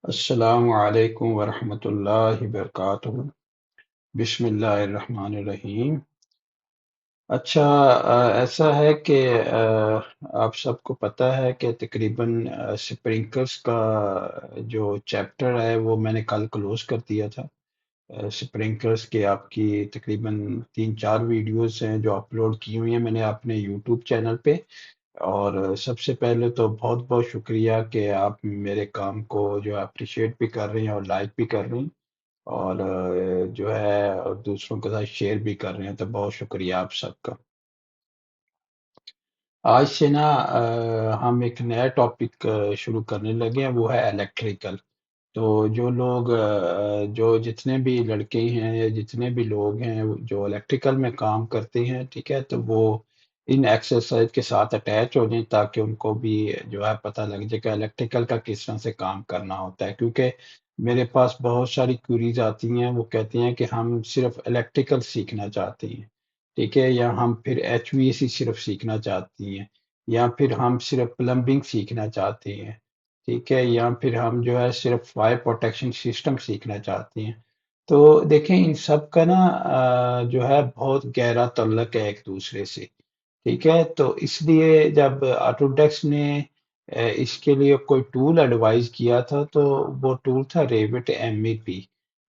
अस्सलामु अलैकुम वरहमतुल्लाहि वबरकातुहू। बिस्मिल्लाहिर्रहमानिर्रहीम। अच्छा, ऐसा है कि आप सबको पता है कि तकरीबन स्प्रिंकलर्स का जो चैप्टर है वो मैंने कल क्लोज कर दिया था। स्प्रिंकलर्स के आपकी तकरीबन 3-4 वीडियोस हैं जो अपलोड की हुई हैं मैंने अपने यूट्यूब चैनल पे। और सबसे पहले तो बहुत बहुत शुक्रिया कि आप मेरे काम को जो अप्रिशिएट भी कर रहे हैं और लाइक भी कर रहे हैं। और जो है और दूसरों के साथ शेयर भी कर रहे हैं, तो बहुत शुक्रिया आप सबका। आज से ना हम एक नया टॉपिक शुरू करने लगे हैं, वो है इलेक्ट्रिकल। तो जो लोग जो जितने भी लड़के हैं या जितने भी लोग हैं जो इलेक्ट्रिकल में काम करते हैं, ठीक है, तो वो इन एक्सरसाइज के साथ अटैच हो जाएं ताकि उनको भी जो है पता लग जाए कि इलेक्ट्रिकल का किस तरह से काम करना होता है। क्योंकि मेरे पास बहुत सारी क्वेरीज आती हैं, वो कहती हैं कि हम सिर्फ इलेक्ट्रिकल सीखना चाहते हैं, ठीक है, या हम फिर एचवीएसी सिर्फ सीखना चाहती हैं, या फिर हम सिर्फ प्लम्बिंग सीखना चाहते हैं, ठीक है, या फिर हम जो है सिर्फ फायर प्रोटेक्शन सिस्टम सीखना चाहते हैं। तो देखें, इन सब का ना जो है बहुत गहरा तल्लक है एक दूसरे से, ठीक है। तो इसलिए जब ऑटोडेस्क ने इसके लिए कोई टूल एडवाइस किया था, तो वो टूल था रेविट एमईपी।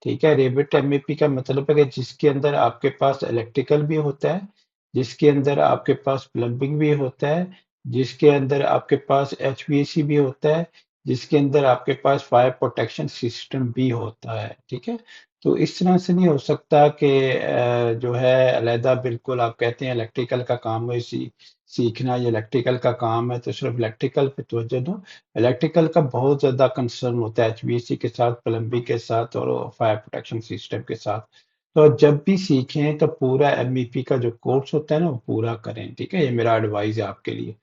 ठीक है, रेविट एमईपी का मतलब है कि जिसके अंदर आपके पास इलेक्ट्रिकल भी होता है, जिसके अंदर आपके पास प्लम्बिंग भी होता है, जिसके अंदर आपके पास एचवीएसी भी होता है, जिसके अंदर आपके पास फायर प्रोटेक्शन सिस्टम भी होता है, ठीक है। तो इस तरह से नहीं हो सकता कि जो है अलहदा बिल्कुल आप कहते हैं इलेक्ट्रिकल का काम है, सीखना या इलेक्ट्रिकल का काम है तो सिर्फ इलेक्ट्रिकल पे तवज्जो दो। इलेक्ट्रिकल का बहुत ज़्यादा कंसर्न होता है एचवीएसी के साथ, प्लम्बिंग के साथ और फायर प्रोटेक्शन सिस्टम के साथ। तो जब भी सीखें तो पूरा एमईपी का जो कोर्स होता है ना वो पूरा करें, ठीक है। ये मेरा एडवाइस है आपके लिए।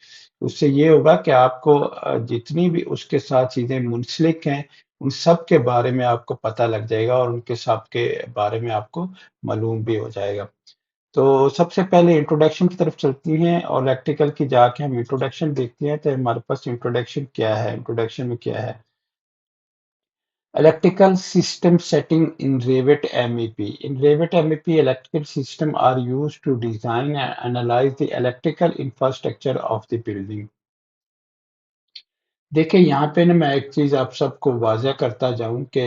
उससे ये होगा कि आपको जितनी भी उसके साथ चीज़ें मुंसलिक हैं उन सब के बारे में आपको पता लग जाएगा और उनके सब के बारे में आपको मालूम भी हो जाएगा। तो सबसे पहले इंट्रोडक्शन की तरफ चलती हैं और इलेक्ट्रिकल की जाके हम इंट्रोडक्शन देखते हैं। तो हमारे पास इंट्रोडक्शन क्या है, इंट्रोडक्शन में क्या है? Electrical system setting in Revit MEP. In Revit MEP, electrical systems are used to design and analyze the electrical infrastructure of the building. देखिए, यहाँ पे ना मैं एक चीज़ आप सबको वाज़ह करता जाऊँ कि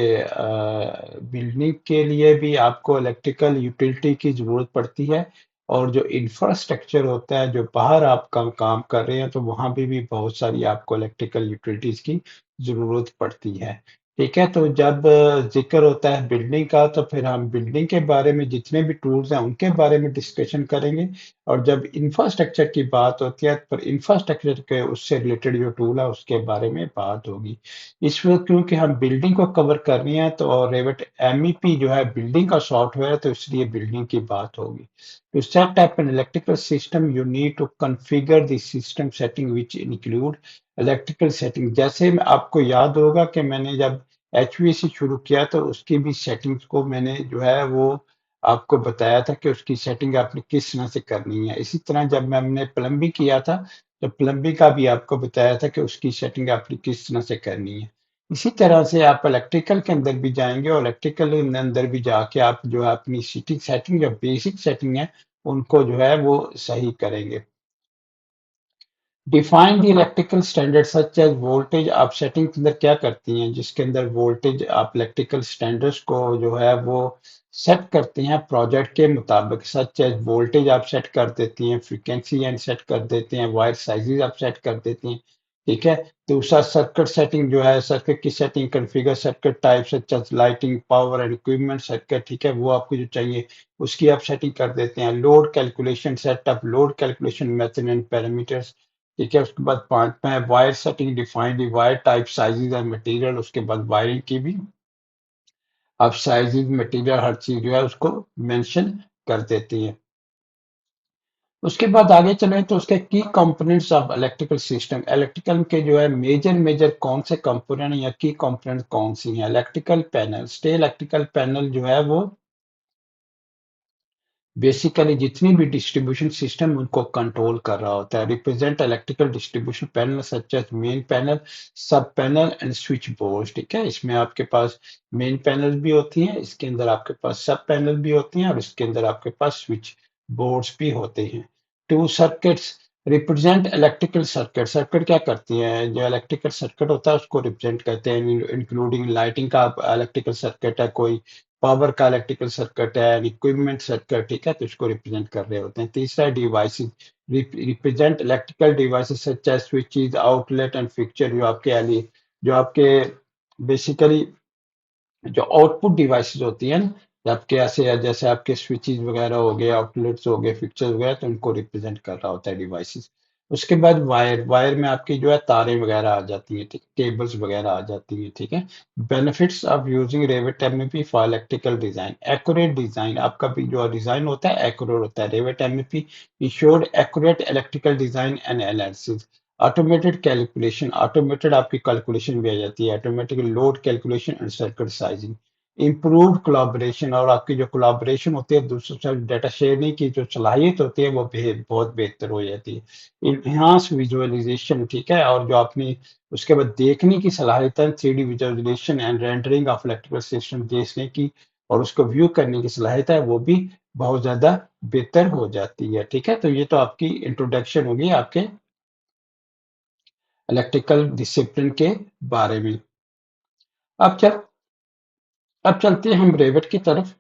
बिल्डिंग के लिए भी आपको इलेक्ट्रिकल यूटिलिटी की ज़रूरत पड़ती है और जो इंफ्रास्ट्रक्चर होता है, जो बाहर आप काम कर रहे हैं, तो वहाँ पे भी बहुत सारी आपको इलेक्ट्रिकल यूटिलिटीज़ की ज़रूरत पड़ती है। ठीक है? तो जब ज़िक्र होता है बिल्डिंग का, तो फिर हम बिल्डिंग के बारे में जितने भी टूल्स हैं, उनके बारे में डिस्कशन करेंगे और जब इंफ्रास्ट्रक्चर की बात होती है, पर इंफ्रास्ट्रक्चर के उससे रिलेटेड जो टूल है उसके बारे में बात होगी। इस वक्त क्योंकि हम बिल्डिंग को कवर कर रहे हैं तो रेविट एमईपी जो है बिल्डिंग का सॉफ्टवेयर है, तो इसलिए बिल्डिंग की बात होगी। To set up an electrical system, you need to configure the system setting which include electrical setting। जैसे आपको याद होगा कि मैंने जब एचवीएसी शुरू किया तो उसकी भी सेटिंग्स को मैंने जो है वो आपको बताया था कि उसकी सेटिंग आपने किस तरह से करनी है। इसी तरह जब मैंने प्लम्बिंग किया था, तो प्लम्बिंग का भी आपको बताया था कि उसकी सेटिंग आपने किस तरह से करनी है। इसी तरह से आप इलेक्ट्रिकल के अंदर भी जाएँगे और इलेक्ट्रिकल के अंदर भी जाके आप जो है अपनी सिटी सेटिंग जो बेसिक सेटिंग है, उनको जो है वो सही करेंगे। Define the electrical standard such as voltage. आप सेटिंग के अंदर क्या करती हैं जिसके अंदर वोल्टेज आप इलेक्ट्रिकल स्टैंडर्ड्स को जो है वो सेट करते हैं प्रोजेक्ट के मुताबिक। सच एज वोल्टेज आप सेट कर देती हैं, फ्रीक्वेंसी एंड सेट कर देते हैं, वायर साइजेस आप सेट कर देती हैं, ठीक है। दूसरा सर्किट सेटिंग जो है, सर्किट की setting, configure circuit type such as lighting, power and equipment circuit, ठीक है, वो आपको जो चाहिए उसकी आप सेटिंग कर देते हैं। Load calculation setup, load calculation method and parameters, ठीक है। उसके बाद 5 में wire setting, define the wire type, sizes and material. उसके बाद वायरिंग की भी आप साइजेस, मटेरियल, हर चीज जो है उसको मेंशन कर देती हैं। उसके बाद आगे चलें तो उसके की components of electrical system. Electrical के जो है मेजर मेजर कौन से कंपोनेंट या की कंपोनेंट कौन सी हैं? Electrical panel, stay electrical panel जो है वो बेसिकली जितनी भी डिस्ट्रीब्यूशन सिस्टम उनको कंट्रोल कर रहा होता है। Represent electrical distribution panel such as main panel, sub panel and switch board. ठीक है, इसमें आपके पास मेन पैनल भी होती हैं, इसके अंदर आपके पास सब पैनल भी होती हैं और इसके अंदर आपके पास स्विच बोर्ड्स भी होते हैं। Two circuits represent electrical circuit. Circuit क्या करती है, जो इलेक्ट्रिकल सर्किट होता है उसको रिप्रेजेंट करते हैं, इंक्लूडिंग लाइटिंग का इलेक्ट्रिकल सर्किट है, कोई पावर का इलेक्ट्रिकल सर्किट है, इक्विपमेंट सर्किट। ठीक है, तो इसको रिप्रेजेंट कर रहे होते हैं। तीसरा devices represent electrical devices such as switches, outlet and fixture. जो आपके बेसिकली जो आउटपुट डिवाइसेस होती हैं ना, आपके ऐसे जैसे आपके स्विचेस वगैरह हो गए, आउटलेट्स हो गए, फिक्सर्स वगैरह, तो उनको रिप्रेजेंट कर रहा होता है डिवाइसेस। उसके बाद वायर में आपकी जो है तारें वगैरह आ जाती हैं, ठीक, केबल्स वगैरह आ जाती हैं। ठीक है, benefits of using Revit MEP for electrical design. Accurate design, आपका भी जो डिजाइन होता है एक्यूरेट होता है। Revit MEP ensured accurate electrical design and analysis. Automated calculation, automated आपकी कैलकुलेशन भी आ जाती है, automatic load calculation and circuit sizing. Improved collaboration, और आपकी जो कोलाबोरेशन होती है दूसरों से डाटा शेयरिंग की जो सलाहियत होती है वो बहुत बेहतर हो जाती है। इन्हांस विजुअलाइजेशन, ठीक है, और जो अपनी उसके बाद देखने की सलाहियत है, 3D visualization and rendering of electrical system देखने की और उसको व्यू करने की सलाहियत है, वो भी बहुत ज्यादा बेहतर हो जाती है। ठीक है, तो ये तो आपकी इंट्रोडक्शन होगी आपके इलेक्ट्रिकल डिसिप्लिन के बारे में। अब चल अब चलते हैं हम रेविट की तरफ।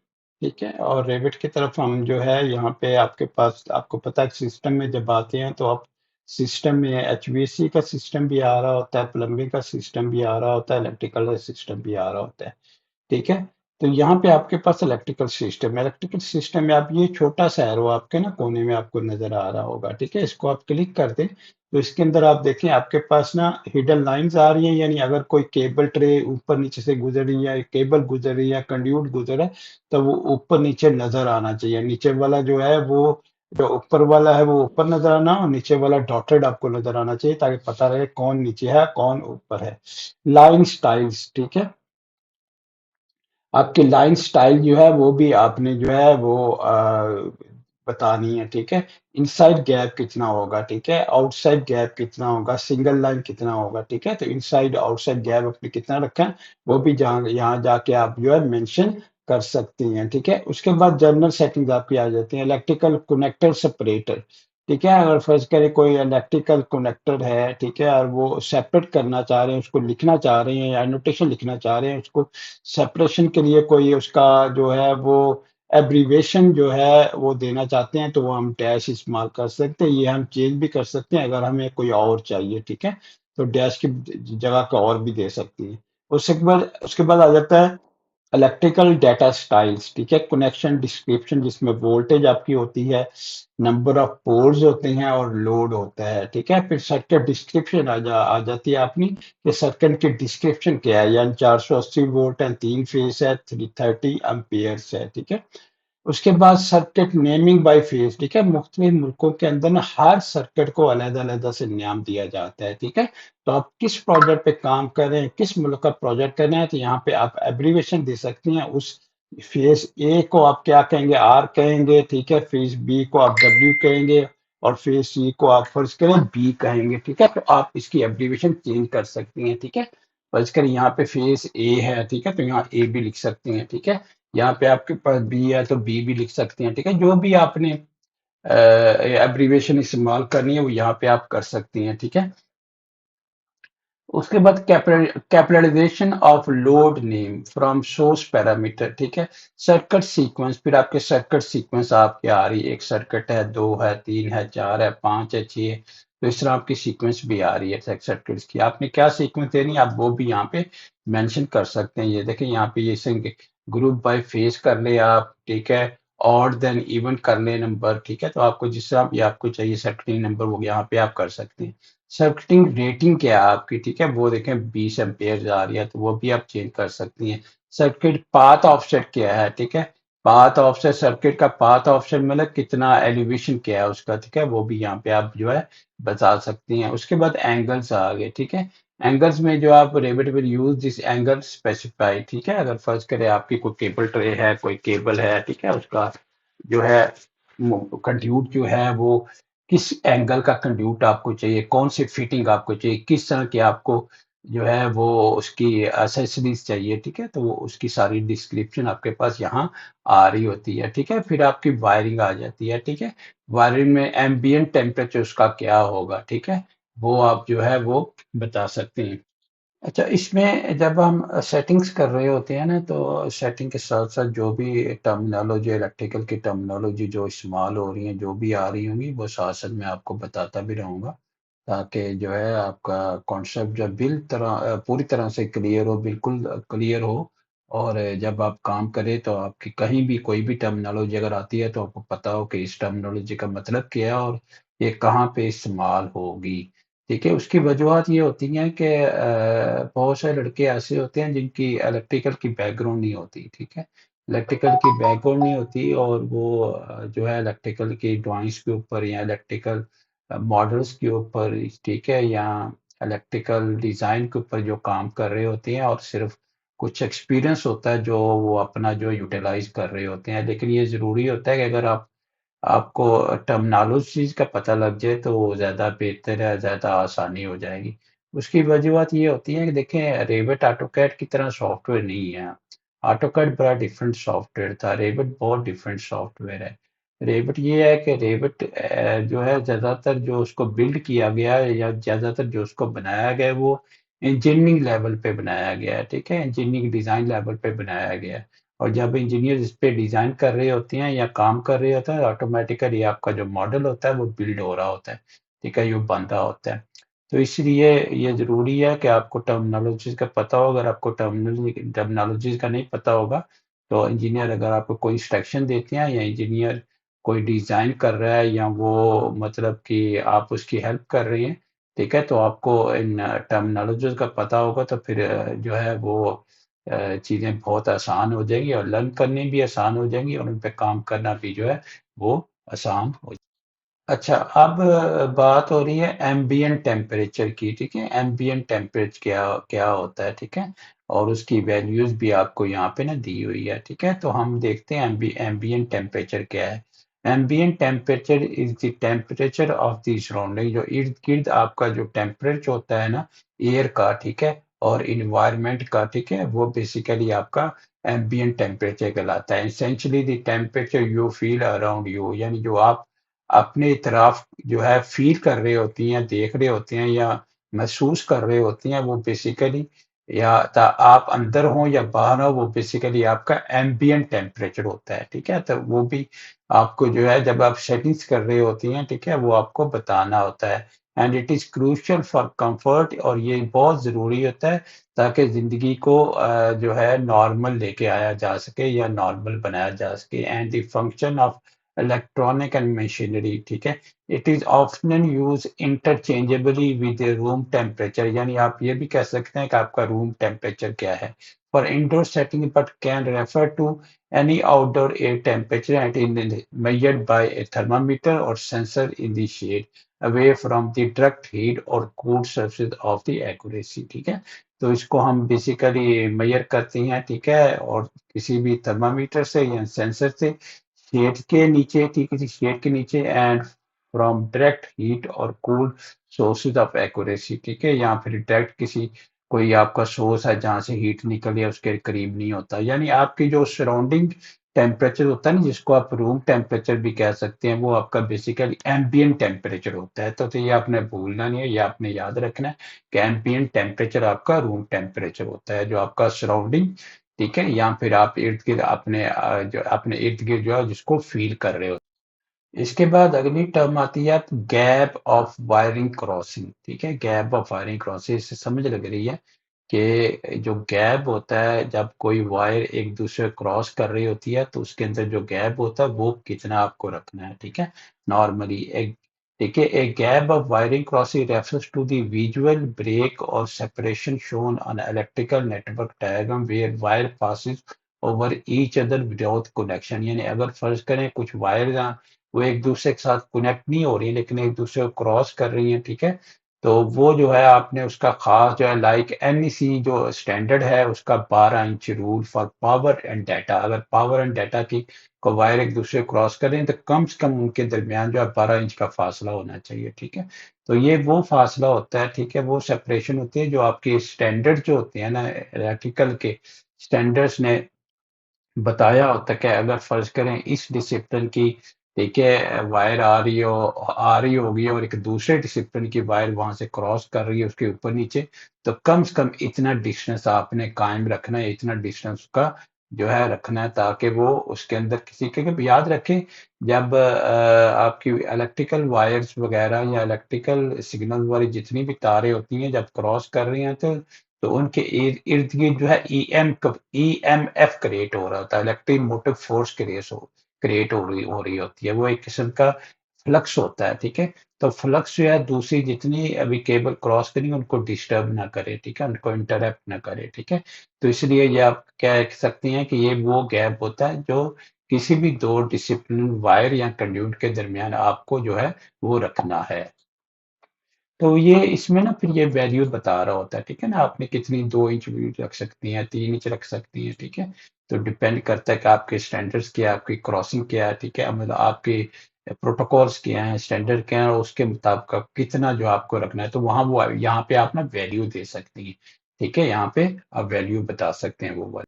ठीक है, और रेविट की तरफ हम जो है यहाँ पे आपके पास, आपको पता है सिस्टम में जब आते हैं तो आप सिस्टम में एचवीएसी का सिस्टम भी आ रहा होता है, प्लम्बिंग का सिस्टम भी आ रहा होता है, इलेक्ट्रिकल सिस्टम भी आ रहा होता है। ठीक है, तो यहाँ पे आपके पास इलेक्ट्रिकल सिस्टम में आप ये छोटा सा एरो आपके ना कोने में आपको नजर आ रहा होगा। ठीक है, इसको आप क्लिक कर दें तो इसके अंदर आप देखें आपके पास ना हिडन लाइंस आ रही हैं, यानी अगर कोई केबल ट्रे ऊपर नीचे से गुजर रही है, केबल गुजर रही है, कंड्यूट गुजर है, तो वो ऊपर नीचे नजर आना चाहिए। नीचे वाला जो है वो, जो ऊपर वाला है वो ऊपर नजर आना, और नीचे वाला डॉटेड आपको नजर आना चाहिए ताकि पता रहे कौन नीचे है कौन ऊपर है। लाइन स्टाइल्स, ठीक है, आपकी लाइन स्टाइल जो है वो भी आपने जो है वो बतानी है। ठीक है, इनसाइड गैप कितना होगा, ठीक है, आउटसाइड गैप कितना होगा, सिंगल लाइन कितना होगा। ठीक है, तो इनसाइड आउटसाइड गैप आपने कितना रखा है वो भी जहाँ यहाँ जाके आप जो है मेंशन कर सकती हैं। ठीक है, उसके बाद जनरल सेटिंग्स आपकी आ जाती हैं। इलेक्ट्रिकल कनेक्टर सेपरेटर, ठीक है, अगर फर्ज करें कोई इलेक्ट्रिकल कनेक्टर है, ठीक है, और वो सेपरेट करना चाह रहे हैं, उसको लिखना चाह रहे हैं या एनोटेशन लिखना चाह रहे हैं, उसको सेपरेशन के लिए कोई उसका जो है वो एब्रीवेशन जो है वो देना चाहते हैं, तो वो हम डैश इस्तेमाल कर सकते हैं। ये हम चेंज भी कर सकते हैं अगर हमें कोई और चाहिए। ठीक है, तो डैश की जगह का और भी दे सकती है। उसके बाद आ जाता है इलेक्ट्रिकल डाटा स्टाइल्स। ठीक है, कनेक्शन डिस्क्रिप्शन, जिसमें वोल्टेज आपकी होती है, नंबर ऑफ पोल्स होते हैं और लोड होता है। ठीक है, फिर सर्किट डिस्क्रिप्शन आ जाती है अपनी, कि सर्किट की डिस्क्रिप्शन क्या है, यानी 480 वोल्ट है, 3 फेस है, 330 एम्पियर्स है। ठीक है, उसके बाद सर्किट नेमिंग बाय फेज, ठीक है, मुख्तलिफ मुल्कों के अंदर ना हर सर्किट को अलग-अलग से नाम दिया जाता है। ठीक है, तो आप किस प्रोजेक्ट पे काम कर रहे हैं, किस मुल्क का प्रोजेक्ट कर रहे हैं, तो यहाँ पे आप एब्रीवेशन दे सकते हैं। उस फेज ए को आप क्या कहेंगे, आर कहेंगे, ठीक है, फेज बी को आप डब्ल्यू कहेंगे, और फेज सी को आप फर्ज करें बी कहेंगे। ठीक है, तो आप इसकी एब्रीवेशन चेंज कर सकती हैं। ठीक है, फर्ज करें यहाँ पे फेज ए है, ठीक है, तो यहाँ ए भी लिख सकते हैं। ठीक है, यहाँ पे आपके पास बी है तो बी भी लिख सकते हैं। ठीक है, जो भी आपने एब्रीवेशन इस्तेमाल करनी है वो यहाँ पे आप कर सकती हैं। ठीक है, उसके बाद capitalization of load name from source parameter. ठीक है, सर्किट सीक्वेंस, फिर आपके सर्किट सीक्वेंस आपके आ रही है, एक सर्किट है, दो है, तीन है, चार है, पांच है, छह है, तो इस तरह आपकी सीक्वेंस भी आ रही है सर्किट्स की। आपने क्या सीक्वेंस देनी है आप वो भी यहाँ पे मेंशन कर सकते हैं। ये देखें यहाँ पे ये ग्रुप बाय फेज कर ले आप, ठीक है, ऑड देन इवन कर ले नंबर। ठीक है, तो आपको जिस तरह भी आपको चाहिए सर्किटिंग नंबर वो यहाँ पे आप कर सकते हैं। सर्किटिंग रेटिंग क्या है आपकी, ठीक है, वो देखें 20 एम्पेयर आ रही है, तो वो भी आप चेंज कर सकती हैं। सर्किट पाथ ऑफसेट क्या है, ठीक है, पाथ ऑफसेट, सर्किट का पाथ ऑफसेट मतलब कितना एलिवेशन क्या है उसका, ठीक है, वो भी यहाँ पे आप जो है बता सकती हैं। उसके बाद एंगल्स आ गए। ठीक है, एंगल्स में जो आप rebate will use this angle specify. ठीक है, अगर फर्ज करें आपकी कोई केबल ट्रे है, कोई केबल है, ठीक है, उसका जो है कंड्यूट जो है वो किस एंगल का कंड्यूट आपको चाहिए, कौन सी फिटिंग आपको चाहिए, किस तरह की आपको जो है वो उसकी एसेसरीज चाहिए, ठीक है। तो वो उसकी सारी डिस्क्रिप्शन आपके पास यहाँ आ रही होती है, ठीक है। फिर आपकी वायरिंग आ जाती है, ठीक है। वायरिंग में एम्बियंट टेम्परेचर उसका क्या होगा, ठीक है, वो आप जो है वो बता सकते हैं। अच्छा, इसमें जब हम सेटिंग्स कर रहे होते हैं ना, तो सेटिंग के साथ-साथ जो भी टर्मिनोलॉजी, इलेक्ट्रिकल की टर्मिनोलॉजी जो इस्तेमाल हो रही हैं, जो भी आ रही होंगी, वो साथ-साथ मैं आपको बताता भी रहूँगा, ताकि जो है आपका कॉन्सेप्ट जो पूरी तरह से क्लियर हो, बिल्कुल क्लियर हो। और जब आप काम करें तो आपकी कहीं भी कोई भी टर्मिनोलॉजी अगर आती है, तो आपको पता हो कि इस टर्मिनोलॉजी का मतलब क्या है और ये कहाँ पे इस्तेमाल होगी। ठीक है, उसकी वजूहत ये होती हैं कि बहुत से लड़के ऐसे होते हैं जिनकी इलेक्ट्रिकल की बैकग्राउंड नहीं होती, ठीक है? इलेक्ट्रिकल की बैकग्राउंड नहीं होती और वो जो है इलेक्ट्रिकल की ड्राइंग्स के ऊपर या इलेक्ट्रिकल मॉडल्स के ऊपर, ठीक है, या इलेक्ट्रिकल डिज़ाइन के ऊपर जो काम कर रहे होते हैं और सिर्फ़ कुछ एक्सपीरियंस होता है जो वो अपना जो यूटिलाइज़ कर रहे होते हैं। लेकिन ये ज़रूरी होता है कि अगर आपको टर्मिनोलॉजीज़ का पता लग जाए तो वो ज़्यादा बेहतर है, ज़्यादा आसानी हो जाएगी। उसकी वजूहत ये होती है कि देखें, रेविट ऑटोकैड की तरह सॉफ्टवेयर नहीं है। ऑटोकैड बड़ा डिफरेंट सॉफ्टवेयर था, रेविट बहुत डिफरेंट सॉफ्टवेयर है। रेविट ये है कि रेविट जो है ज़्यादातर जो उसको बिल्ड किया गया है या ज़्यादातर जो उसको बनाया गया है वो इंजीनियरिंग लेवल पे बनाया गया है, ठीक है? इंजीनियरिंग डिज़ाइन लेवल पे बनाया गया है। और जब इंजीनियर इस पे डिज़ाइन कर रहे होते हैं या काम कर रहे होते हैं, ऑटोमेटिकली आपका जो मॉडल होता है वो बिल्ड हो रहा होता है, ठीक है, ये बन रहा होता है। तो इसलिए ये ज़रूरी है कि आपको टर्मिनोलॉजीज़ का पता हो। अगर आपको टर्मिनोलॉजीज़ का नहीं पता होगा, तो इंजीनियर अगर आपको कोई इंस्ट्रक्शन देते हैं या इंजीनियर कोई डिज़ाइन कर रहा है या वो मतलब कि आप उसकी हेल्प कर रहे हैं, ठीक है, तो आपको इन टर्मिनोलॉजीज़ का पता होगा तो फिर जो है वो चीज़ें बहुत आसान हो जाएँगी और लर्न करनी भी आसान हो जाएँगी और उन पे काम करना भी जो है वो आसान हो। अच्छा, अब बात हो रही है एम्बिएंट टेम्परेचर की, ठीक है? एम्बिएंट टेम्परेचर क्या क्या होता है, ठीक है? और उसकी वैल्यूज़ भी आपको यहाँ पे ना दी हुई है, ठीक है? तो हम देखते हैं एम्बिएंट टेम्परेचर क्या है। Ambient temperature is the temperature of the surrounding, जो इर्द-गिर्द आपका जो टेम्परेचर होता है ना एयर का, ठीक है? और एनवायरनमेंट का, ठीक है? वो बेसिकली आपका एम्बिएंट टेम्परेचर कहलाता है। Essentially the temperature you feel around you, यानी जो आप अपने इतराफ जो है फ़ील कर रहे होती हैं, देख रहे होते हैं या महसूस कर रहे होती हैं, वो बेसिकली या ता आप अंदर हों या बाहर हों, वो बेसिकली आपका एम्बिएंट टेम्परेचर होता है, ठीक है? तो वो भी आपको जो है जब आप सेटिंग्स कर रही होती हैं, ठीक है? वो आपको बताना होता है। And it is crucial for comfort, और ये बहुत ज़रूरी होता है ताकि ज़िंदगी को जो है नॉर्मल लेके आया जा सके या नॉर्मल बनाया जा सके। And the function of electronic and machinery, ठीक है? It is often used interchangeably with the room temperature, यानी आप ये भी कह सकते हैं कि आपका रूम टेम्परेचर क्या है। For indoor setting but can refer to any outdoor air temperature and in measured by a thermometer or sensor in the shade away from the direct heat or cool surface of the accuracy, ठीक है। तो इसको हम basically major करते हैं, ठीक है, और किसी भी थर्मामीटर से या सेंसर से शेड के नीचे, ठीक है, शेड के नीचे एंड फ्रॉम डायरेक्ट हीट और कूल सोर्सेज ऑफ एक्यूरेसी, ठीक है, या फिर डायरेक्ट किसी कोई आपका सोर्स है जहाँ से हीट निकल या उसके करीब नहीं होता। यानी आपकी जो सराउंडिंग टेम्परेचर होता है ना, जिसको आप रूम टेम्परेचर भी कह सकते हैं, वो आपका बेसिकली एम्बिएंट टेम्परेचर होता है। तो ये आपने भूलना नहीं है, ये आपने याद रखना है कि एम्बिएंट टेम्परेचर आपका रूम टेम्परेचर होता है, जो आपका सराउंडिंग, ठीक है, या फिर आप इर्द-गिर्द अपने जो अपने इर्द-गिर्द जो है जिसको फ़ील कर रहे हो। इसके बाद अगली टर्म आती है गैप ऑफ वायरिंग क्रॉसिंग, ठीक है? गैप ऑफ वायरिंग क्रॉसिंग, इससे समझ लग रही है कि जो गैप होता है जब कोई वायर एक दूसरे क्रॉस कर रही होती है, तो उसके अंदर जो गैप होता है वो कितना आपको रखना है, ठीक है? नॉर्मली एक, ठीक है, a gap of wiring crossing refers to the visual break और separation shown on electrical network diagram where wire passes over each other without connection. यानी अगर फर्ज करें कुछ वायर वो एक दूसरे के साथ कनेक्ट नहीं हो रही है लेकिन एक दूसरे को क्रॉस कर रही हैं, ठीक है? तो वो जो है आपने उसका खास जो है लाइक एनईसी जो स्टैंडर्ड है उसका 12 inch rule for power and data, अगर पावर एंड डाटा की को वायर एक दूसरे क्रॉस करें तो कम से कम उनके दरमियान जो है 12 इंच का फासला होना चाहिए, ठीक है। तो ये वो फासला होता है, ठीक है, वो सेपरेशन होती है जो आपकी स्टैंडर्ड जो होती है ना इलेक्ट्रिकल के स्टैंडर्ड्स ने बताया होता है कि अगर फर्ज करें इस डिसिप्लिन की, ठीक है, वायर आ रही होगी और एक दूसरे डिसिप्लिन की वायर वहां से क्रॉस कर रही है उसके ऊपर नीचे, तो कम से कम इतना डिस्टेंस आपने कायम रखना है, इतना डिस्टेंस का जो है रखना है ताकि वो उसके अंदर किसी के याद रखें जब आपकी इलेक्ट्रिकल वायर्स वगैरह या इलेक्ट्रिकल सिग्नल वाली जितनी भी तारें होती हैं जब क्रॉस कर रही हैं तो उनके इर्द गिर्द जो है ईएमएफ क्रिएट हो रहा होता है, इलेक्ट्रिक मोटिव फोर्स क्रिएट हो रही होती है, वो एक किस्म का फ्लक्स होता है, ठीक है। तो फ्लक्स जो है दूसरी जितनी अभी केबल क्रॉस करेंगे उनको डिस्टर्ब ना करे, ठीक है, उनको इंटरप्ट ना करे, ठीक है। तो इसलिए ये आप कह सकते हैं कि ये वो गैप होता है जो किसी भी दो डिसिप्लिन वायर या कंड्यूट के दरमियान आपको जो है वो रखना है। तो ये इसमें ना फिर ये वैल्यू बता रहा होता है, ठीक है ना, आपने कितनी 2 इंच भी रख सकती हैं, 3 इंच रख सकती हैं, ठीक है। तो डिपेंड करता है कि आपके स्टैंडर्ड्स क्या है, आपकी क्रॉसिंग क्या है, ठीक है, मतलब आपके प्रोटोकॉल्स क्या हैं, स्टैंडर्ड क्या है, और उसके मुताबिक आप कितना जो आपको रखना है, तो वहाँ वो यहाँ पे आप ना वैल्यू दे सकती हैं, ठीक है, यहाँ पे आप वैल्यू बता सकते हैं वो वाली।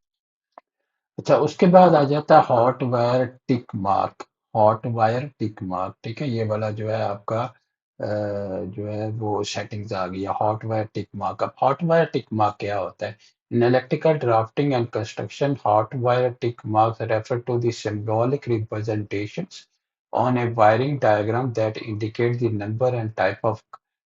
अच्छा, उसके बाद आ जाता है hot wire tick mark. Hot wire tick mark, ठीक है, ये वाला जो है आपका जो है वो सेटिंग्स आ गई है हॉट वायर टिक मार्क। अब हॉट वायर टिक मार्क क्या होता है? In electrical drafting and construction hot wire tick marks refer to the symbolic representations on a wiring diagram that indicate the number and type of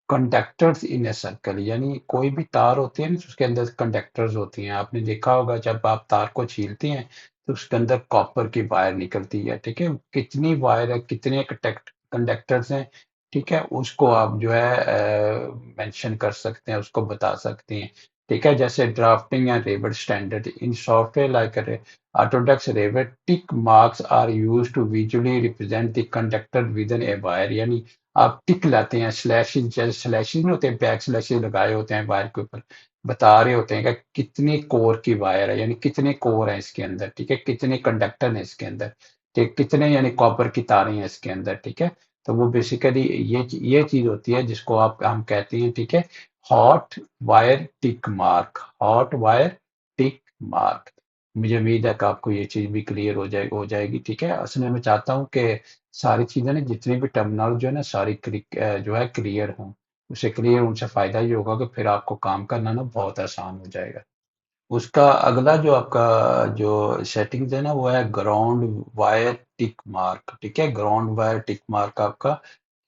conductors in a circle, यानी कोई भी तार होती है ना उसके अंदर कंडक्टर्स होती हैं, आपने देखा होगा जब आप तार को छीलते हैं तो उसके अंदर कॉपर की वायर निकलती है, ठीक है, कितनी वायर है, कितने कंडक्टर्स हैं, ठीक है, उसको आप जो है मेंशन कर सकते हैं, उसको बता सकते हैं, ठीक है। जैसे drafting and Revit standard in software like Autodesk Revit tick marks are used to visually represent the conductor within a wire, यानी आप टिक लाते हैं, स्लैशेस जैसे स्लैशेस नहीं होते, बैक स्लैशेस लगाए होते हैं वायर के ऊपर, बता रहे होते हैं कि कितने कोर की वायर है, यानी कितने कोर है इसके अंदर, ठीक है, कितने कंडक्टर है इसके अंदर, ठीक, कितने यानी कॉपर की तारें हैं इसके अंदर, ठीक है। तो वो बेसिकली ये चीज होती है जिसको आप हम कहते हैं, ठीक है, hot wire tick mark, hot wire tick mark. मुझे उम्मीद है कि आपको ये चीज भी क्लियर हो जाएगी, ठीक है। असल में मैं चाहता हूँ कि सारी चीजें ना जितनी भी टर्मिनोलॉजी है ना सारी जो है क्लियर हों, उससे क्लियर उनसे फायदा ये होगा कि फिर आपको काम करना ना बहुत आसान हो जाएगा। उसका अगला जो आपका जो सेटिंग्स है ना वो है ग्राउंड वायर टिक मार्क, ठीक है, ग्राउंड वायर टिक मार्क आपका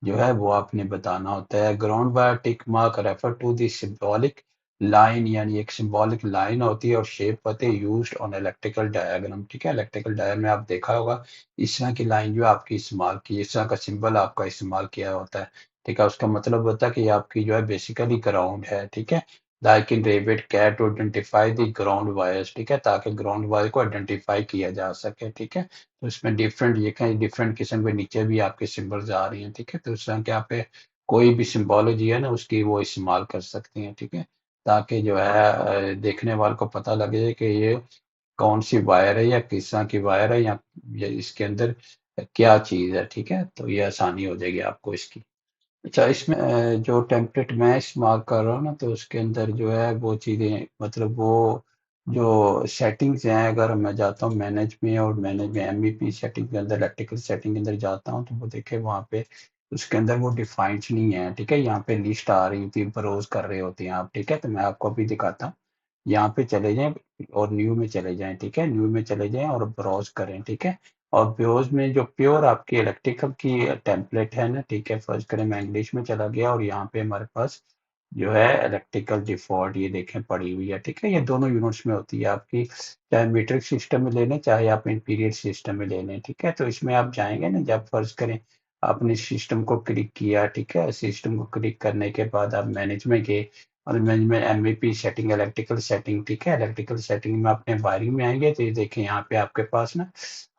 जो है वो आपने बताना होता है। Ground wire tick mark refer to the symbolic line, यानी एक सिंबॉलिक लाइन होती है और शेप होती है यूज्ड ऑन इलेक्ट्रिकल डायग्राम, ठीक है, इलेक्ट्रिकल डायग्राम में आप देखा होगा इस तरह की लाइन जो है आपकी इस्तेमाल की, इस तरह का सिंबल आपका इस्तेमाल किया होता है, ठीक है। उसका मतलब होता है कि ये आपकी जो है बेसिकली ग्राउंड है, ठीक है, like in David cat to identify the ground wires, ठीक है, ताकि ग्राउंड वायर को आइडेंटिफाई किया जा सके, ठीक है। तो इसमें डिफरेंट ये कहीं डिफरेंट किस्म के नीचे भी आपके सिंबल्स आ रही हैं, ठीक है, तो उस तरह के आप पे कोई भी सिंबोलॉजी है ना उसकी वो इस्तेमाल कर सकती हैं, ठीक है, ताकि जो है देखने वाले को पता लगे कि ये कौन सी वायर है या किस तरह की वायर है या इसके अंदर क्या चीज है, ठीक है, तो ये आसानी हो जाएगी आपको इसकी। अच्छा, इसमें जो टेम्पलेट मैं इस्तेमाल कर रहा हूँ ना तो उसके अंदर जो है वो चीज़ें मतलब वो जो सेटिंग्स हैं, अगर मैं जाता हूँ मैनेज में और मैनेज में एमईपी सेटिंग के अंदर इलेक्ट्रिकल सेटिंग के अंदर जाता हूँ तो वो देखे वहाँ पे उसके अंदर वो डिफाइंड नहीं है, ठीक है, यहाँ पे लिस्ट आ रही होती है, ब्रोज कर रहे होते हैं आप, ठीक है, तो मैं आपको अभी दिखाता हूँ। यहाँ पे चले जाएं और न्यू में चले जाएं, ठीक है, न्यू में चले जाएं और ब्राउज करें, ठीक है। और ब्राउज में जो प्योर आपकी इलेक्ट्रिकल की टेम्पलेट है ना, ठीक है, फर्ज करें मैं इंग्लिश में चला गया और यहाँ पे हमारे पास जो है इलेक्ट्रिकल डिफॉल्ट ये देखें पड़ी हुई है, ठीक है, ये दोनों यूनिट्स में होती है आपकी, चाहे मीट्रिक सिस्टम में ले लें चाहे आप पीरियड सिस्टम में ले लें, ठीक है। तो इसमें आप जाएंगे ना जब फर्ज करें आपने सिस्टम को क्लिक किया, ठीक है, सिस्टम को क्लिक करने के बाद आप मैनेज में गए और management MEP setting, electrical setting, ठीक है। इलेक्ट्रिकल सेटिंग में अपने वायरिंग में आएंगे तो ये देखें यहाँ पे आपके पास ना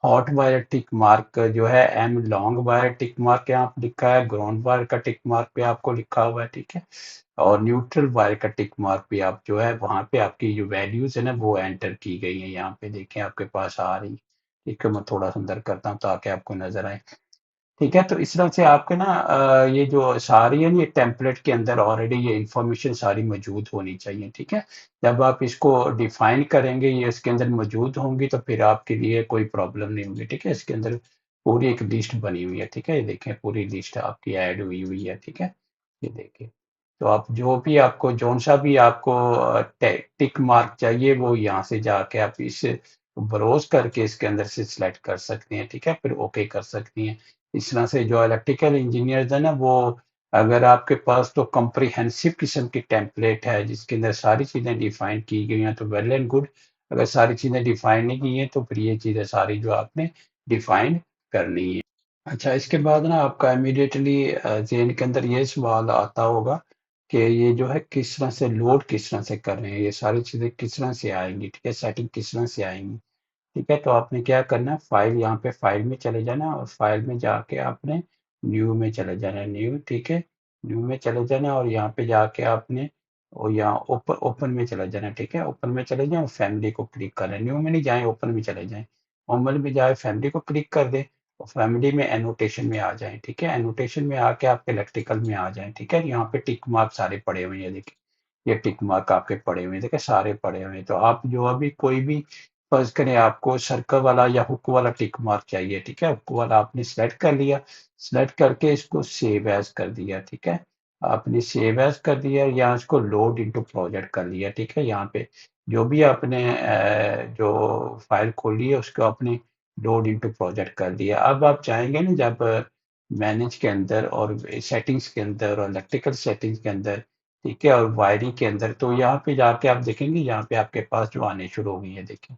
हॉट वायर टिक मार्क जो है, M long wire tick mark यहाँ पे लिखा है, ग्राउंड वायर का टिक मार्क पे आपको लिखा हुआ है, ठीक है। और न्यूट्रल वायर का टिक मार्क पे आप जो है वहां पे आपकी जो वैल्यूज है ना वो एंटर की गई है, यहाँ पे देखें आपके पास आ रही। ठीक है, मैं थोड़ा सा अंदर करता हूँ ताकि आपको नजर आए। ठीक है, तो इस तरह से आपके ना ये जो सारी है ना, ये टेम्पलेट के अंदर ऑलरेडी ये इंफॉर्मेशन सारी मौजूद होनी चाहिए, ठीक है। जब आप इसको डिफाइन करेंगे, ये इसके अंदर मौजूद होंगी तो फिर आपके लिए कोई प्रॉब्लम नहीं होगी, ठीक है। इसके अंदर पूरी एक लिस्ट बनी हुई है, ठीक है। ये देखें पूरी लिस्ट आपकी ऐड हुई हुई है, ठीक है। ये देखिए, तो आप जो भी आपको जौन सा भी आपको टिक मार्क चाहिए वो यहाँ से जाके आप इस ब्रोज करके इसके अंदर से सिलेक्ट कर सकते हैं, ठीक है। फिर ओके कर सकती हैं। इस तरह से जो इलेक्ट्रिकल इंजीनियर्स है ना वो, अगर आपके पास तो कॉम्प्रिहेंसिव किस्म की टेम्पलेट है जिसके अंदर सारी चीजें डिफाइन की गई हैं तो वेल एंड गुड। अगर सारी चीजें डिफाइन नहीं की हैं तो फिर ये चीजें सारी जो आपने डिफाइन करनी है। अच्छा, इसके बाद ना आपका इमीडिएटली ज़हन के अंदर ये सवाल आता होगा कि ये जो है किस तरह से लोड किस तरह से कर रहे हैं, ये सारी चीज़ें किस तरह से आएँगी, ठीक है, सेटिंग किस तरह से आएँगी। ठीक है, तो आपने क्या करना है, फाइल यहाँ पे फाइल में चले जाना है और फाइल में जाके आपने न्यू में चले जाना है, न्यू, ठीक है। न्यू में चले जाना है और यहाँ पे जाके आपने और यहाँ ओपन ओपन में चला जाना है, ठीक है। ओपन में चले जाएँ और फैमिली को क्लिक करना है, न्यू में नहीं जाएँ, ओपन में चले जाएँ। ओपन में जाए फैमिली को क्लिक कर दें और फैमिली में एनोटेशन में आ जाएँ, ठीक है। एनोटेशन में आके आप इलेक्ट्रिकल में आ जाएँ, ठीक है। यहाँ पे टिक मार्क सारे पड़े हुए हैं, देखिए। ये टिक मार्क आपके पड़े हुए हैं, देखिए सारे पड़े हुए हैं। तो आप जो अभी कोई भी फर्ज करें आपको सर्कल वाला या हुक वाला टिक मार्क चाहिए, ठीक है। हुक वाला आपने सेलेक्ट कर लिया, सेलेक्ट करके इसको सेव एज कर दिया, ठीक है। आपने सेव एज कर दिया या इसको लोड इनटू प्रोजेक्ट कर लिया, ठीक है। यहाँ पे जो भी आपने जो फाइल खोली है उसको आपने लोड इनटू प्रोजेक्ट कर दिया। अब आप चाहेंगे ना जब मैनेज के अंदर और सेटिंग्स के अंदर और इलेक्ट्रिकल सेटिंग्स के अंदर, ठीक है, और वायरिंग के अंदर, तो यहाँ पे जाके आप देखेंगे यहाँ पे आपके पास जो आने शुरू हो गई है, देखिए।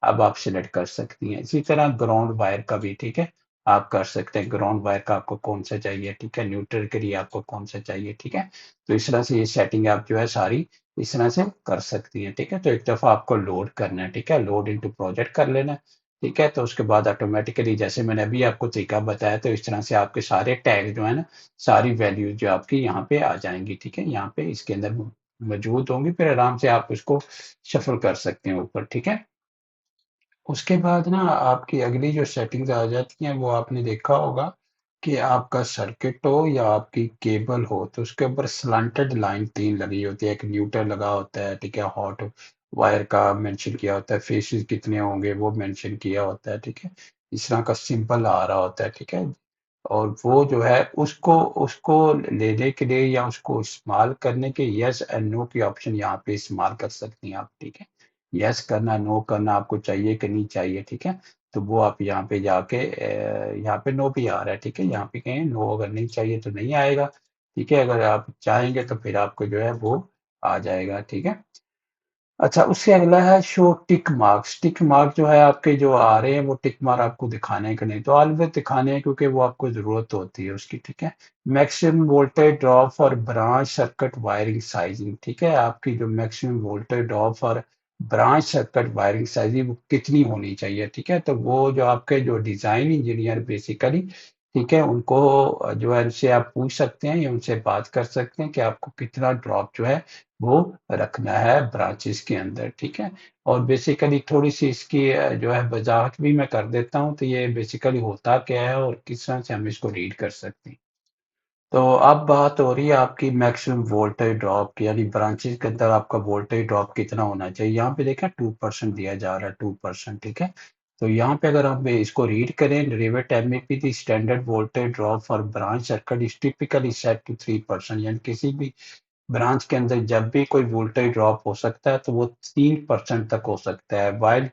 अब आप सिलेक्ट कर सकती हैं। इसी तरह ग्राउंड वायर का भी, ठीक है, आप कर सकते हैं। ग्राउंड वायर का आपको कौन सा चाहिए, ठीक है, न्यूट्रल के लिए आपको कौन सा चाहिए, ठीक है। तो इस तरह से ये सेटिंग आप जो है सारी इस तरह से कर सकती हैं, ठीक है। तो एक दफ़ा आपको लोड करना है, ठीक है, लोड इनटू प्रोजेक्ट कर लेना है, ठीक है। तो उसके बाद ऑटोमेटिकली जैसे मैंने अभी आपको तरीका बताया तो इस तरह से आपके सारे टैग जो है ना, सारी वैल्यूज जो आपकी यहाँ पे आ जाएंगी, ठीक है, यहाँ पे इसके अंदर मौजूद होंगी। फिर आराम से आप उसको शफल कर सकते हैं ऊपर, ठीक है। उसके बाद ना आपकी अगली जो सेटिंग्स आ जाती हैं वो आपने देखा होगा कि आपका सर्किट हो या आपकी केबल हो तो उसके ऊपर स्लांटेड लाइन 3 लगी होती है, एक न्यूट्रल लगा होता है, ठीक है, हॉट वायर का मेंशन किया होता है, फेसेस कितने होंगे वो मेंशन किया होता है, ठीक है। इस तरह का सिंबल आ रहा होता है, ठीक है। और वो जो है उसको उसको लेने के लिए या उसको इस्तेमाल करने के यस एंड नो की ऑप्शन यहाँ पे इस्तेमाल कर सकती हैं आप, ठीक है। यस करना, नो करना आपको चाहिए कि नहीं चाहिए, ठीक है। तो वो आप यहाँ पे जाके यहाँ पे नो भी आ रहा है, ठीक है। यहाँ पे कहें नो, अगर नहीं चाहिए तो नहीं आएगा, ठीक है। अगर आप चाहेंगे तो फिर आपको जो है वो आ जाएगा, ठीक है। अच्छा, उससे अगला है शो टिक मार्क्स। टिक मार्क जो है आपके जो आ रहे हैं वो टिक मार्क आपको दिखाने के नहीं तो ऑलवेज दिखाने हैं क्योंकि वो आपको जरूरत होती है उसकी, ठीक है। मैक्सिमम वोल्टेज ड्रॉप और ब्रांच सर्किट वायरिंग साइजिंग, ठीक है। आपकी जो मैक्सिमम वोल्टेज ड्रॉप और ब्रांच सर्किट वायरिंग साइजिंग वो कितनी होनी चाहिए, ठीक है। तो वो जो आपके जो डिजाइन इंजीनियर बेसिकली, ठीक है, उनको जो है उनसे आप पूछ सकते हैं या उनसे बात कर सकते हैं कि आपको कितना ड्रॉप जो है वो रखना है ब्रांचेस के अंदर, ठीक है। और बेसिकली थोड़ी-सी इसकी जो है वज़ाहत भी मैं कर देता हूँ, तो ये बेसिकली होता क्या है और किस तरह से हम इसको रीड कर सकते हैं। तो अब बात हो रही है आपकी मैक्सिमम वोल्टेज ड्रॉप की, यानी ब्रांचेस के अंदर आपका वोल्टेज ड्रॉप कितना होना चाहिए। यहाँ पे देखें 2% दिया जा रहा है, 2%, ठीक है। तो यहाँ पे अगर हम इसको रीड करें, derivative MEP the standard voltage drop for branch circuit is typically set to 3%, यानी किसी भी ब्रांच के अंदर जब भी कोई वोल्टेज ड्रॉप हो सकता है तो वो 3% तक हो सकता है, while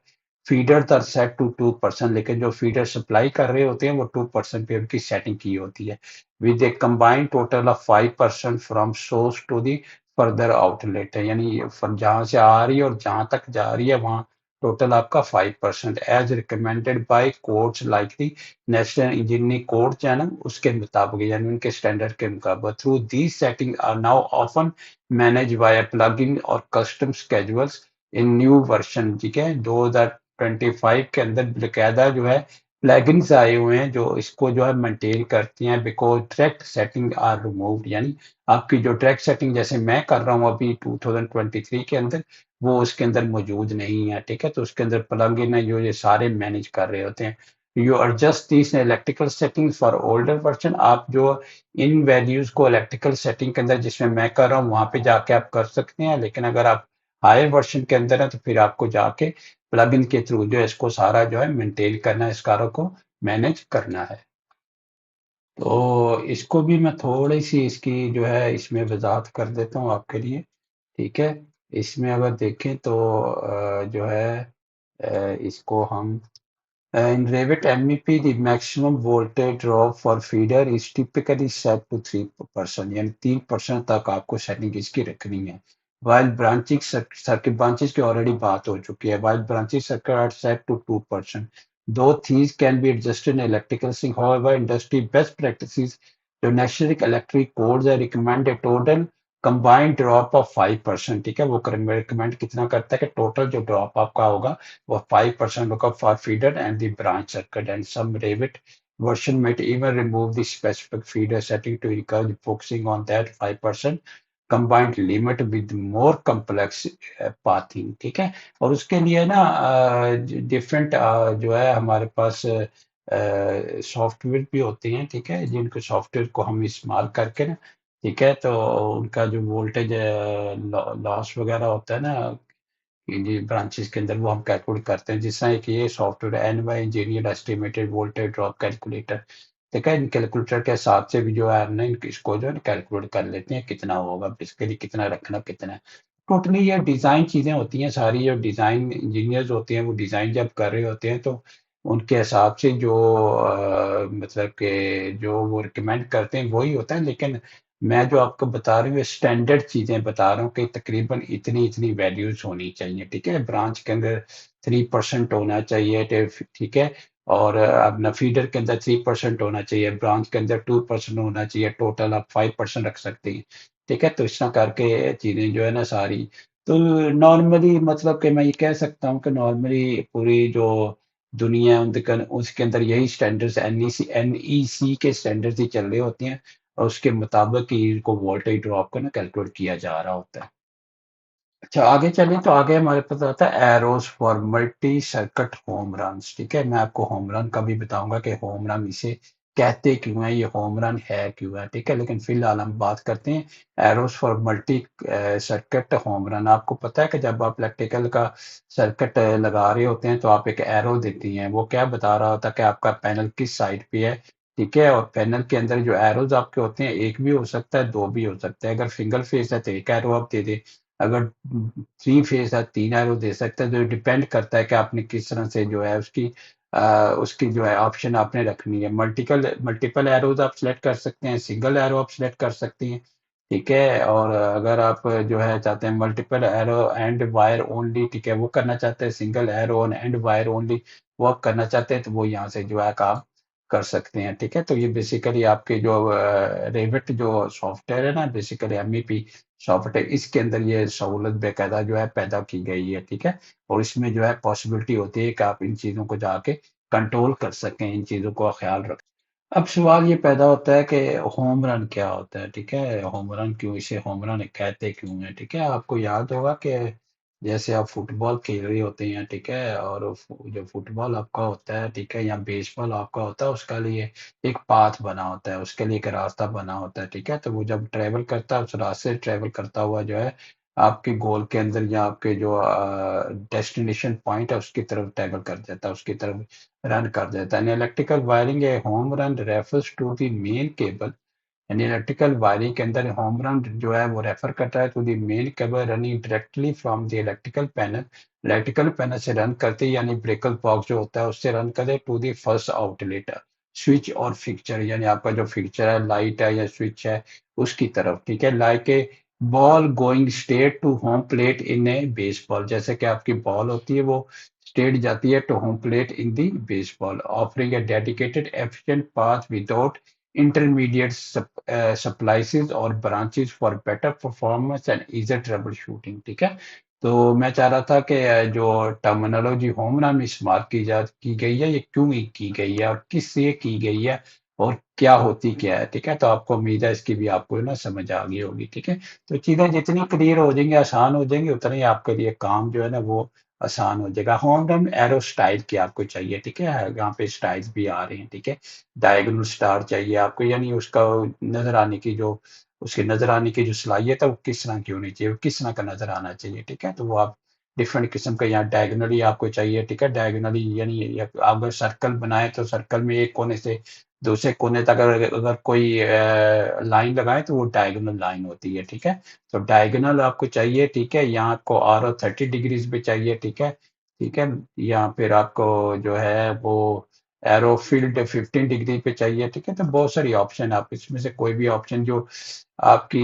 feeders are set to 2%, लेकिन जो फीडर सप्लाई कर रहे होते हैं वो 2% पे उनकी सेटिंग की होती है, with a combined total of 5% from source to the further outlet है, यानी जहाँ से आ रही है और जहाँ तक जा रही है वहाँ टोटल आपका 5% as recommended by codes like the national engineering code है ना उसके मुताबिक यानी उनके स्टैंडर्ड के मुताबिक through these setting are now often managed by plug in और custom schedules in new version ठीक है 2025 के अंदर बकायदा जो है प्लगइन्स आए हुए हैं जो इसको जो है मेंटेन करती हैं because direct setting are removed यानी आपकी जो डायरेक्ट सेटिंग जैसे मैं कर रहा हूँ अभी 2023 के अंदर वो उसके अंदर मौजूद नहीं है ठीक है तो उसके अंदर प्लग इन है जो ये सारे मैनेज कर रहे होते हैं you adjust this electrical setting for older version आप जो इन वैल्यूज को इलेक्ट्रिकल सेटिंग के अंदर जिसमें मैं कर रहा हूँ वहां पे जाके आप कर सकते हैं लेकिन अगर आप हायर वर्जन के अंदर है तो फिर आपको जाके प्लग इन के थ्रू जो है इसको सारा जो है मेंटेन करना है इस कारों को मैनेज करना है तो इसको भी मैं थोड़ी सी इसकी जो है इसमें वजाहत कर देता हूँ आपके लिए ठीक है इसमें अगर देखें तो जो है इसको हम in Revit MEP, the maximum voltage drop for feeder is typically set to 3% यानी 3% तक आपको सेटिंग इसकी रखनी है while branching circuit branches की ऑलरेडी बात हो चुकी है while branching circuit are set to 2% though these can be adjusted in electrical sync however industry best practices जो नेशनल इलेक्ट्रिक कोड्स है recommend a total combined drop of 5% ठीक है वो रिकमेंड कितना करता है कि टोटल जो ड्रॉप आपका होगा or 5% lookup for feeder and the branch circuit and some Revit version might even remove the specific feeder setting to encourage focusing on that 5% combined limit with more complex pathing ठीक है और उसके लिए ना different जो है हमारे पास software भी होते हैं ठीक है जिनको सॉफ्टवेयर को हम इस्तेमाल करके ना ठीक है तो उनका जो वोल्टेज लॉस वगैरह होता है ना जी ब्रांचेस के अंदर वो हम कैलकुलेट करते हैं जिस तरह कि ये software N Y engineer estimated voltage drop calculator ठीक है इन कैलकुलेटर के हिसाब से भी जो है हमने इसको जो है कैलकुलेट कर लेते हैं कितना होगा बेसिकली कितना रखना कितना है टोटली ये डिज़ाइन चीज़ें होती हैं सारी जो डिज़ाइन इंजीनियर्स होते हैं वो डिज़ाइन जब कर रहे होते हैं तो उनके हिसाब से जो मतलब कि जो वो रिकमेंड करते हैं वही होता है लेकिन मैं जो आपको बता रही हूँ स्टैंडर्ड चीजें बता रहा हूँ कि तकरीबन इतनी इतनी वैल्यूज होनी चाहिए ठीक है ब्रांच के अंदर 3% होना चाहिए ठीक है और अपना फीडर के अंदर 3% होना चाहिए ब्रांच के अंदर 2% होना चाहिए टोटल आप 5% रख सकते हैं ठीक है तो इस तरह करके चीजें जो है ना सारी तो नॉर्मली मतलब कि मैं ये कह सकता हूँ कि नॉर्मली पूरी जो दुनिया है उसके अंदर यही स्टैंडर्ड्स एनईसी के स्टैंडर्ड्स ही चल रहे होते हैं और उसके मुताबिक ही इनको वोल्टेज ड्रॉप को ना कैलकुलेट किया जा रहा होता है अच्छा आगे चलें तो आगे हमारे पास आता है arrows for multi circuit home runs ठीक है मैं आपको होम रन का भी बताऊंगा कि होम रन इसे कहते क्यों है ये होम रन है क्यों है ठीक है लेकिन फिलहाल हम बात करते हैं arrows for multi circuit home run आपको पता है कि जब आप इलेक्ट्रिकल का सर्किट लगा रहे होते हैं तो आप एक एरो देती हैं वो क्या बता रहा होता है कि आपका पैनल किस साइड पे है ठीक है और पैनल के अंदर जो एरोज आपके होते हैं एक भी हो सकता है दो भी हो सकता है अगर सिंगल फेस है तो एक एरो आप दे दे अगर थ्री फेज है तीन एरो दे सकते हैं तो डिपेंड करता है कि आपने किस तरह से जो है उसकी जो है ऑप्शन आपने रखनी है मल्टीपल मल्टीपल एरोज आप सिलेक्ट कर सकते हैं सिंगल एरो आप सिलेक्ट कर सकते हैं ठीक है और अगर आप जो है चाहते हैं multiple arrow and wire only ठीक है वो करना चाहते हैं single arrow and wire only वो आप करना चाहते हैं तो वो यहाँ से जो है काम कर सकते हैं ठीक है तो ये बेसिकली आपके जो रेविट जो सॉफ्टवेयर है ना बेसिकली एमईपी सॉफ्टवेयर इसके अंदर ये सहूलत बेकायदा जो है पैदा की गई है ठीक है और इसमें जो है पॉसिबिलिटी होती है कि आप इन चीज़ों को जाके कंट्रोल कर सकें इन चीज़ों का ख्याल रख अब सवाल ये पैदा होता है कि होम रन क्या होता है ठीक है होम रन क्यों इसे होम रन कहते क्यों है ठीक है आपको याद होगा कि जैसे आप फुटबॉल खेल रहे होते हैं ठीक है और जो फुटबॉल आपका होता है ठीक है या बेसबॉल आपका होता है उसका लिए एक पाथ बना होता है उसके लिए एक रास्ता बना होता है ठीक है तो वो जब ट्रेवल करता है उस रास्ते से ट्रेवल करता हुआ जो है आपके गोल के अंदर या आपके जो डेस्टिनेशन पॉइंट है उसकी तरफ ट्रेवल कर जाता है उसकी तरफ रन कर देता है electrical wiring a home run refers to the main cable यानी इलेक्ट्रिकल वायरिंग के अंदर होम रन जो है वो रेफर करता है to the main cable running directly from the electrical panel से रन करते यानी ब्रेकर बॉक्स जो होता है उससे रन करे to the first outlet switch और फिक्चर यानी आपका जो फिक्चर है लाइट है या स्विच है उसकी तरफ ठीक है like a ball going straight to home plate in a baseball जैसे कि आपकी बॉल होती है वो स्टेट जाती है to home plate in the baseball, offering a dedicated efficient path without intermediate splices और branches for better performance and easier troubleshooting. ठीक है, तो मैं चाह रहा था कि जो टर्मिनोलॉजी होम रन में इस्तेमाल की गई है, ये क्यों की गई है और किस से की गई है और क्या होती क्या है। ठीक है, तो आपको उम्मीद है इसकी भी आपको ना समझ आ गई होगी। ठीक है, तो चीजें जितनी क्लियर हो जाएंगी, आसान हो जाएंगी, उतना ही आपके लिए काम जो है ना वो आसान हो जाएगा। होम रन एरो स्टाइल की आपको चाहिए। ठीक है, यहाँ पे स्टाइल्स भी आ रहे हैं। ठीक है, डायगोनल स्टार चाहिए आपको, यानी उसका नजर आने की जो उसके नजर आने की जो सलाहियत है वो किस तरह की होनी चाहिए, वो किस तरह का नजर आना चाहिए। ठीक है, तो वो आप डिफरेंट किस्म का यहाँ डायगोनली आपको चाहिए। ठीक है, डायगोनली यानी आप अगर सर्कल बनाए तो सर्कल में एक कोने से दूसरे कोने तक अगर अगर कोई लाइन लगाए तो वो डायगोनल लाइन होती है। ठीक है, तो डायगोनल आपको चाहिए। ठीक है, यहाँ आपको आर 30 डिग्रीज पे चाहिए। ठीक है, ठीक है, यहाँ फिर आपको जो है वो एरो फील्ड 15 डिग्री पे चाहिए। ठीक है, तो बहुत सारी ऑप्शन, आप इसमें से कोई भी ऑप्शन जो आपकी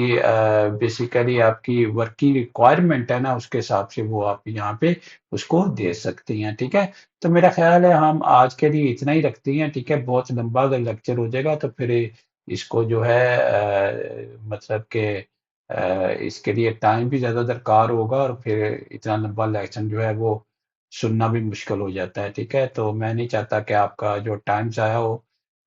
बेसिकली आपकी वर्किंग रिक्वायरमेंट है ना, उसके हिसाब से वो आप यहाँ पे उसको दे सकती हैं। ठीक है, तो मेरा ख्याल है हम आज के लिए इतना ही रखते हैं। ठीक है, बहुत लंबा अगर लेक्चर हो जाएगा तो फिर इसको जो है मतलब कि इसके लिए टाइम भी ज़्यादा दरकार होगा और फिर इतना लंबा लेक्चर जो है वो सुनना भी मुश्किल हो जाता है। ठीक है, तो मैं नहीं चाहता कि आपका जो टाइम ज़ाया हो।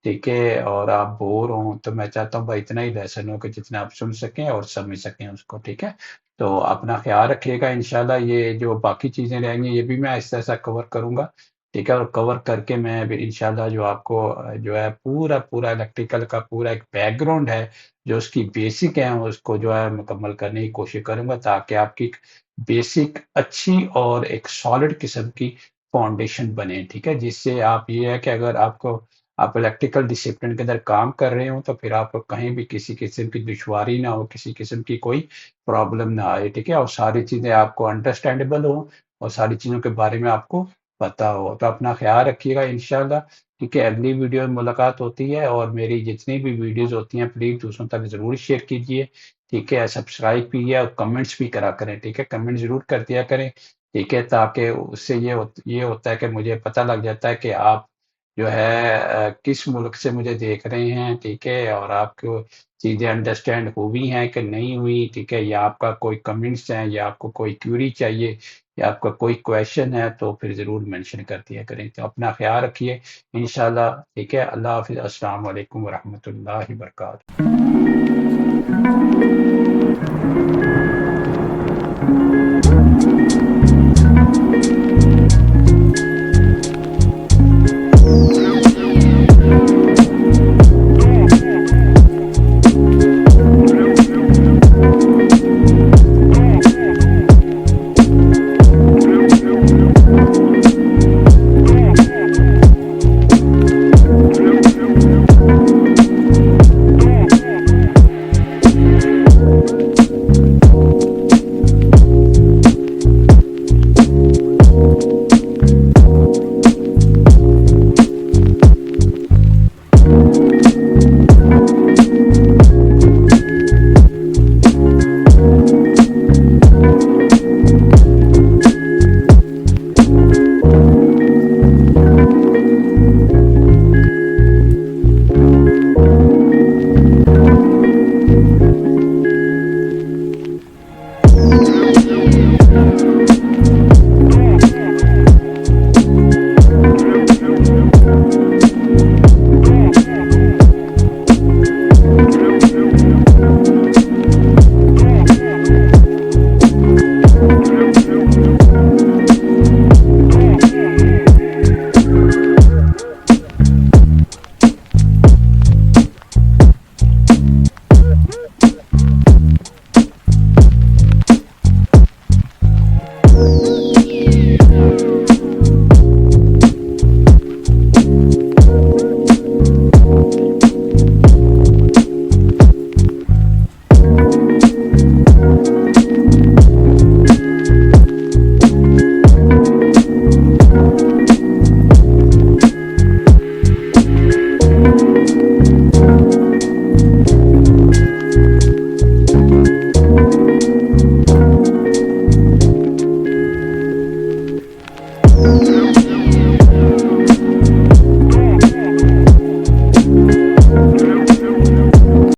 ठीक है, और आप बोर हों, तो मैं चाहता हूँ भाई इतना ही लेसन हो कि जितना आप सुन सकें और समझ सकें उसको। ठीक है, तो अपना ख्याल रखिएगा। इंशाल्लाह ये जो बाकी चीज़ें रहेंगी ये भी मैं आहिस्ता आहिस्ता कवर करूँगा। ठीक है, और कवर करके मैं भी इंशाल्लाह जो आपको जो है पूरा पूरा इलेक्ट्रिकल का पूरा एक बैकग्राउंड है, जो उसकी बेसिक है उसको जो है मुकम्मल करने की कोशिश करूँगा, ताकि आपकी बेसिक अच्छी और एक सॉलिड किस्म की फाउंडेशन बने। ठीक है, जिससे आप ये है कि अगर आपको आप इलेक्ट्रिकल डिसिप्लिन के अंदर काम कर रहे हो तो फिर आपको कहीं भी किसी किस्म की दुश्वारी ना हो, किसी किस्म की कोई प्रॉब्लम ना आए। ठीक है, और सारी चीज़ें आपको अंडरस्टैंडेबल हो और सारी चीज़ों के बारे में आपको पता हो। तो अपना ख्याल रखिएगा इंशाल्लाह। ठीक है, अगली वीडियो में मुलाकात होती है और मेरी जितनी भी वीडियोज़ होती हैं प्लीज़ दूसरों तक ज़रूर शेयर कीजिए। ठीक है, सब्सक्राइब कीजिए और कमेंट्स भी करा करें। ठीक है, कमेंट ज़रूर कर दिया करें। ठीक है, ताकि उससे ये होता है कि मुझे पता लग जाता है कि आप जो है किस मुल्क से मुझे देख रहे हैं। ठीक है, और आपको चीज़ें अंडरस्टैंड हुई हैं कि नहीं हुई। ठीक है, या आपका कोई कमेंट्स हैं या आपको कोई क्यूरी चाहिए या आपका कोई क्वेश्चन है तो फिर ज़रूर मेंशन कर दिया करें। तो अपना ख्याल रखिए इंशाल्लाह। ठीक है, अल्लाह हाफ़िज़, अस्सलाम वालेकुम वरहमतुल्लाहि वबरकातुहू।